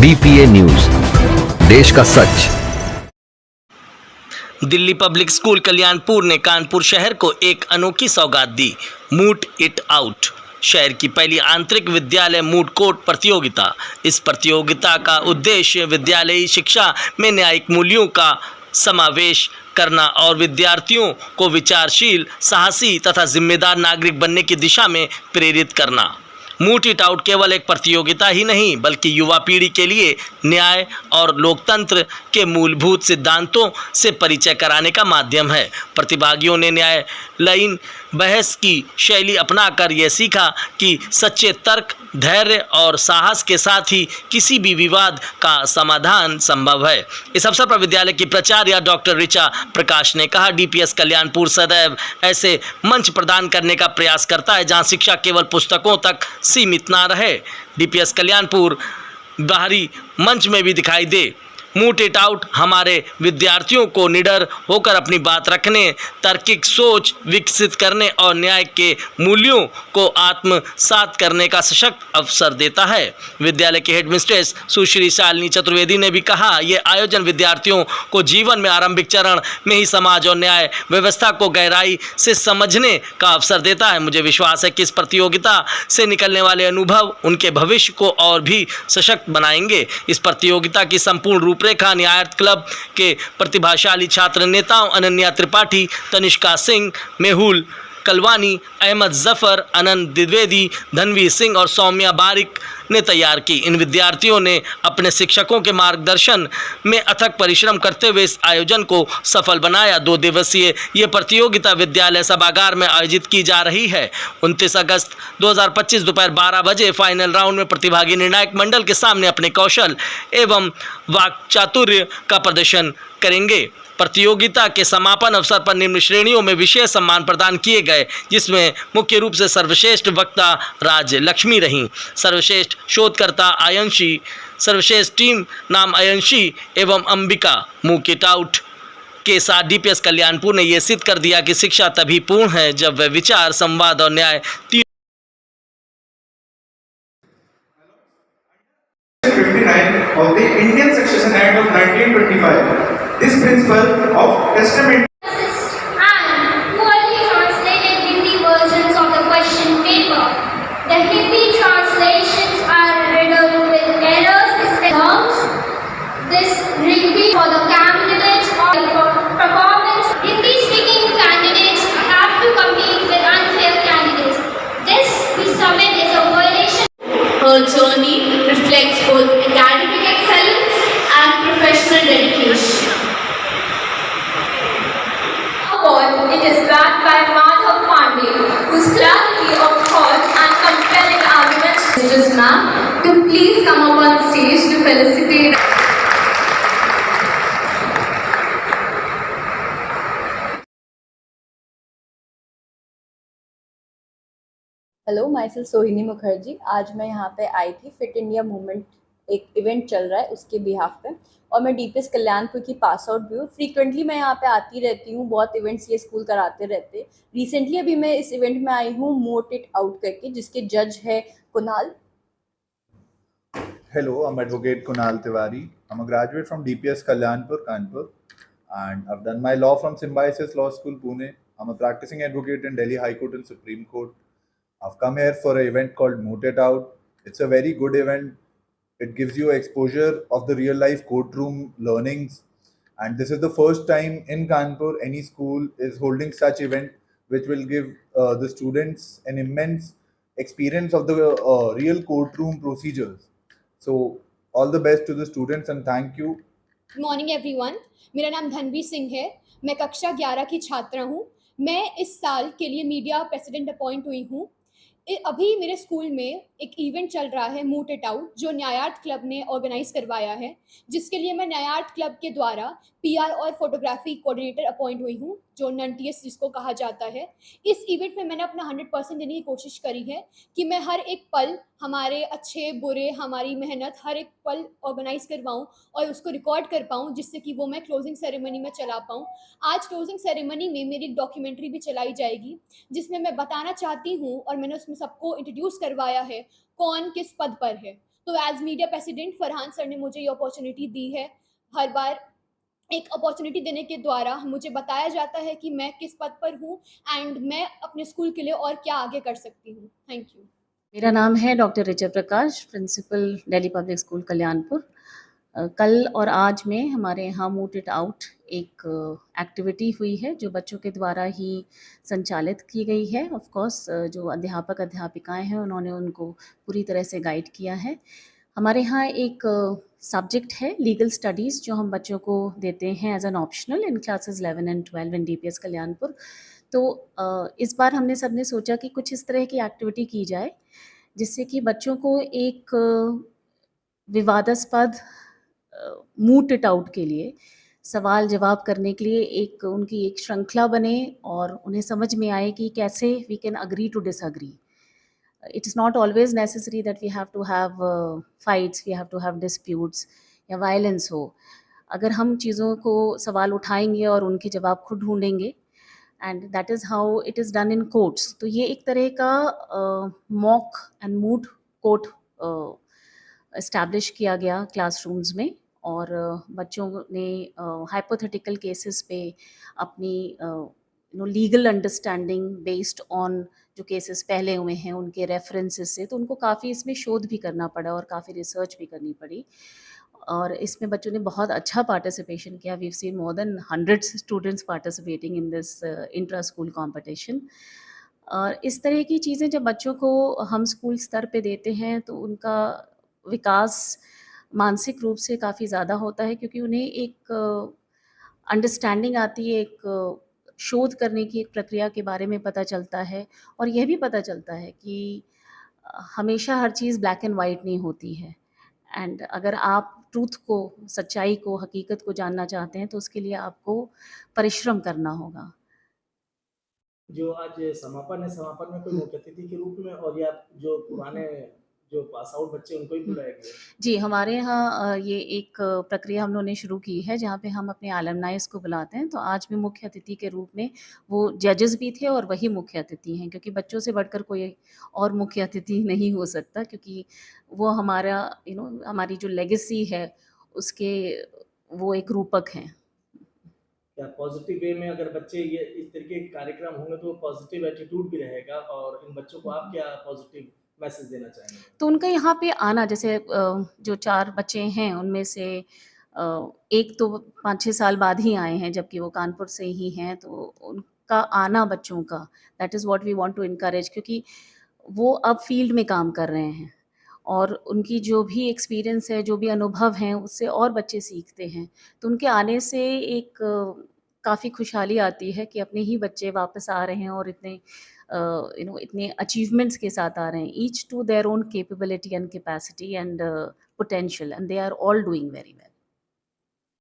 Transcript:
BPA news, देश का सच। Delhi public school Kalyanpur ने कानपुर शहर को एक अनोखी सौगात दी, मूट इट आउट। शहर की पहली आंतरिक विद्यालय मूट कोर्ट प्रतियोगिता। इस प्रतियोगिता का उद्देश्य विद्यालयी शिक्षा में न्यायिक मूल्यों का समावेश करना और विद्यार्थियों को विचारशील, साहसी तथा जिम्मेदार नागरिक बनने की दिशा में प्रेरित करना। मूट इट आउट केवल एक प्रतियोगिता ही नहीं, बल्कि युवा पीढ़ी के लिए न्याय और लोकतंत्र के मूलभूत सिद्धांतों से परिचय कराने का माध्यम है। प्रतिभागियों ने न्यायालयीन बहस की शैली अपनाकर यह सीखा कि सच्चे तर्क, धैर्य और साहस के साथ ही किसी भी विवाद का समाधान संभव है। इस अवसर पर विद्यालय की प्राचार्य डॉक्टर ऋचा प्रकाश ने कहा, डीपीएस कल्याणपुर सदैव ऐसे मंच प्रदान करने का प्रयास करता है जहां शिक्षा केवल पुस्तकों तक सीमित ना रहे। डीपीएस कल्याणपुर बाहरी मंच में भी दिखाई दे। मूट इट आउट हमारे विद्यार्थियों को निडर होकर अपनी बात रखने, तार्किक सोच विकसित करने और न्याय के मूल्यों को आत्मसात करने का सशक्त अवसर देता है। विद्यालय के हेडमिस्ट्रेस सुश्री शालिनी चतुर्वेदी ने भी कहा, यह आयोजन विद्यार्थियों को जीवन में आरंभिक चरण में ही समाज और न्याय व्यवस्था को गहराई से समझने का अवसर देता है। मुझे विश्वास है कि इस प्रतियोगिता से निकलने वाले अनुभव उनके भविष्य को और भी सशक्त बनाएंगे। इस प्रतियोगिता की संपूर्ण रूपरेखा न्यायार्थ क्लब के प्रतिभाशाली छात्र नेताओं अनन्या त्रिपाठी, तनिष्का सिंह, मेहुल कलवानी, अहमद जफर, आनंद द्विवेदी, धनवीर सिंह और सौम्या बारिक ने तैयार की। इन विद्यार्थियों ने अपने शिक्षकों के मार्गदर्शन में अथक परिश्रम करते हुए इस आयोजन को सफल बनाया। 2 दिवसीय ये प्रतियोगिता विद्यालय सभागार में आयोजित की जा रही है। 29 अगस्त 2025 दोपहर 12 बजे फाइनल राउंड में प्रतिभागी निर्णायक मंडल के सामने अपने कौशल एवं वाक्चातुर्य का प्रदर्शन करेंगे। प्रतियोगिता के समापन अवसर पर निम्न श्रेणियों में विशेष सम्मान प्रदान किए गए, जिसमें मुख्य रूप से सर्वश्रेष्ठ वक्ता राज लक्ष्मी रहीं, सर्वश्रेष्ठ शोधकर्ता आयंशी, सर्वश्रेष्ठ टीम नाम आयंशी एवं अंबिका। मूट इट आउट के साथ डीपीएस कल्याणपुर ने यह सिद्ध कर दिया कि शिक्षा तभी पूर्ण है जब वह विचार, संवाद और न्याय 59 of the Indian Succession Act of 1925. This principle of testament and poorly translated Hindi versions of the question paper. The Hindi translations are riddled with errors, terms. This Hindi for the candidates or performance. Hindi-speaking candidates have to compete with unfair candidates. This, we submit, is a violation. Her journey reflects both academic excellence and professional dedication. Award, it is backed by Madhav Pandey, whose clarity of thought and compelling arguments. Just ma'am, to please come up on stage to felicitate. Hello, my self सोहिनी मुखर्जी। आज मैं यहाँ पे आई थी, fit India movement एक event चल रहा है उसके बिहाफ पे, और मैं डीपीएस कल्याणपुर की पास आउट भी हूँ। फ्रीक्वेंटली मैं यहाँ पे आती रहती हूँ, बहुत इवेंट्स ये स्कूल कराते रहते हैं। रिसेंटली अभी मैं इस इवेंट में आई हूँ मूट इट आउट करके, जिसके जज है Kunal. Hello, I'm Advocate Kunal Tiwari. I'm a graduate from DPS Kalyanpur, Kanpur, and I've done my law from Symbiosis Law School, Pune. I'm a practicing advocate in Delhi High Court and Supreme Court. I've come here for an event called Moot It Out. It's a very good event. It gives you exposure of the real life courtroom learnings. And this is the first time in Kanpur any school is holding such event, which will give the students an immense experience of the real courtroom procedures. So all the best to the students and thank you. Good morning everyone, मेरा नाम धनवीर सिंह है। मैं कक्षा 11 की छात्रा हूँ। मैं इस साल के लिए मीडिया प्रेसिडेंट अपॉइंट हुई हूँ। अभी मेरे स्कूल में एक इवेंट चल रहा है मूट इट आउट, जो न्यायार्थ क्लब ने ऑर्गेनाइज करवाया है, जिसके लिए मैं न्यायार्थ क्लब के द्वारा पीआर और फोटोग्राफी कोऑर्डिनेटर अपॉइंट हुई हूँ, जो ननटीएस जिसको कहा जाता है। इस इवेंट में मैंने अपना 100% देने की कोशिश करी है कि मैं हर एक पल, हमारे अच्छे बुरे, हमारी मेहनत, हर एक पल ऑर्गेनाइज करवाऊँ और उसको रिकॉर्ड कर पाऊँ, जिससे कि वो मैं क्लोजिंग सेरेमनी में चला पाऊँ। आज क्लोजिंग सेरेमनी में मेरी एक डॉक्यूमेंट्री भी चलाई जाएगी, जिसमें मैं बताना चाहती हूँ, और मैंने उसमें सबको इंट्रोड्यूस करवाया है कौन किस पद पर है। तो as media president Farhan sir ने मुझे ये अपॉर्चुनिटी दी है। हर बार एक अपॉर्चुनिटी देने के द्वारा मुझे बताया जाता है कि मैं किस पद पर हूँ एंड मैं अपने स्कूल के लिए और क्या आगे कर सकती हूँ। Thank you. मेरा नाम है doctor Richa Prakash, principal Delhi public school Kalyanpur. कल और आज में हमारे यहाँ मूट इट आउट एक एक्टिविटी हुई है जो बच्चों के द्वारा ही संचालित की गई है। ऑफ कोर्स जो अध्यापक अध्यापिकाएं हैं उन्होंने उनको पूरी तरह से गाइड किया है। हमारे यहाँ एक सब्जेक्ट है लीगल स्टडीज़ जो हम बच्चों को देते हैं as an optional in classes 11 and 12 in DPS Kalyanpur. तो इस बार हमने सबने सोचा कि कुछ इस तरह की एक्टिविटी की जाए जिससे कि बच्चों को एक विवादास्पद मूट इट आउट के लिए सवाल जवाब करने के लिए एक उनकी एक श्रृंखला बने और उन्हें समझ में आए कि कैसे we can agree to disagree. It is not always necessary that we have to have fights, we have to have disputes या violence हो। अगर हम चीज़ों को सवाल उठाएंगे और उनके जवाब खुद ढूंढेंगे and that is how it is done in courts. तो ये एक तरह का mock and moot court establish किया गया क्लासरूम्स में और बच्चों ने हाइपोथेटिकल केसेस पे अपनी लीगल अंडरस्टैंडिंग बेस्ड ऑन जो केसेस पहले हुए हैं उनके रेफरेंसेस से, तो उनको काफ़ी इसमें शोध भी करना पड़ा और काफ़ी रिसर्च भी करनी पड़ी और इसमें बच्चों ने बहुत अच्छा पार्टिसिपेशन किया। We have seen more than 100 students participating in this intra school competition. और इस तरह की चीज़ें जब बच्चों को हम स्कूल स्तर पे देते हैं तो उनका विकास मानसिक रूप से काफ़ी ज़्यादा होता है क्योंकि उन्हें एक अंडरस्टैंडिंग आती है, एक शोध करने की एक प्रक्रिया के बारे में पता चलता है और यह भी पता चलता है कि हमेशा हर चीज़ ब्लैक एंड वाइट नहीं होती है एंड अगर आप ट्रूथ को, सच्चाई को, हकीकत को जानना चाहते हैं तो उसके लिए आपको परिश्रम करना होगा। जो आज समापन है, समापन में कोई मुख्य अतिथि के रूप में और या जो पुराने जो पास आउट बच्चे उनको ही बुलाया गया? जी, हमारे यहाँ ये एक प्रक्रिया हम लोगों ने शुरू की है जहाँ पे हम अपने एलुमनाइज़ को बुलाते हैं। तो आज भी मुख्य अतिथि के रूप में वो जजेस भी थे और वही मुख्य अतिथि हैं क्योंकि बच्चों से बढ़कर कोई और मुख्य अतिथि नहीं हो सकता क्योंकि वो हमारा हमारी जो लेगेसी है उसके वो एक रूपक हैं। क्या पॉजिटिव वे में अगर बच्चे ये इस तरीके के कार्यक्रम होंगे तो पॉजिटिव एटीट्यूड भी रहेगा और इन बच्चों को आप क्या पॉजिटिव मैसेज देना चाहेंगे? तो उनका यहाँ पे आना, जैसे जो 4 बच्चे हैं उनमें से एक तो 5-6 साल बाद ही आए हैं जबकि वो कानपुर से ही हैं, तो उनका आना बच्चों का that is what we want to encourage क्योंकि वो अब फील्ड में काम कर रहे हैं और उनकी जो भी एक्सपीरियंस है, जो भी अनुभव हैं उससे और बच्चे सीखते हैं। तो उनके आने से एक काफ़ी खुशहाली आती है कि अपने ही बच्चे वापस आ रहे हैं और इतने इतने अचीवमेंट्स के साथ आ रहे हैं, each to their own capability and capacity and potential and they are all doing very well.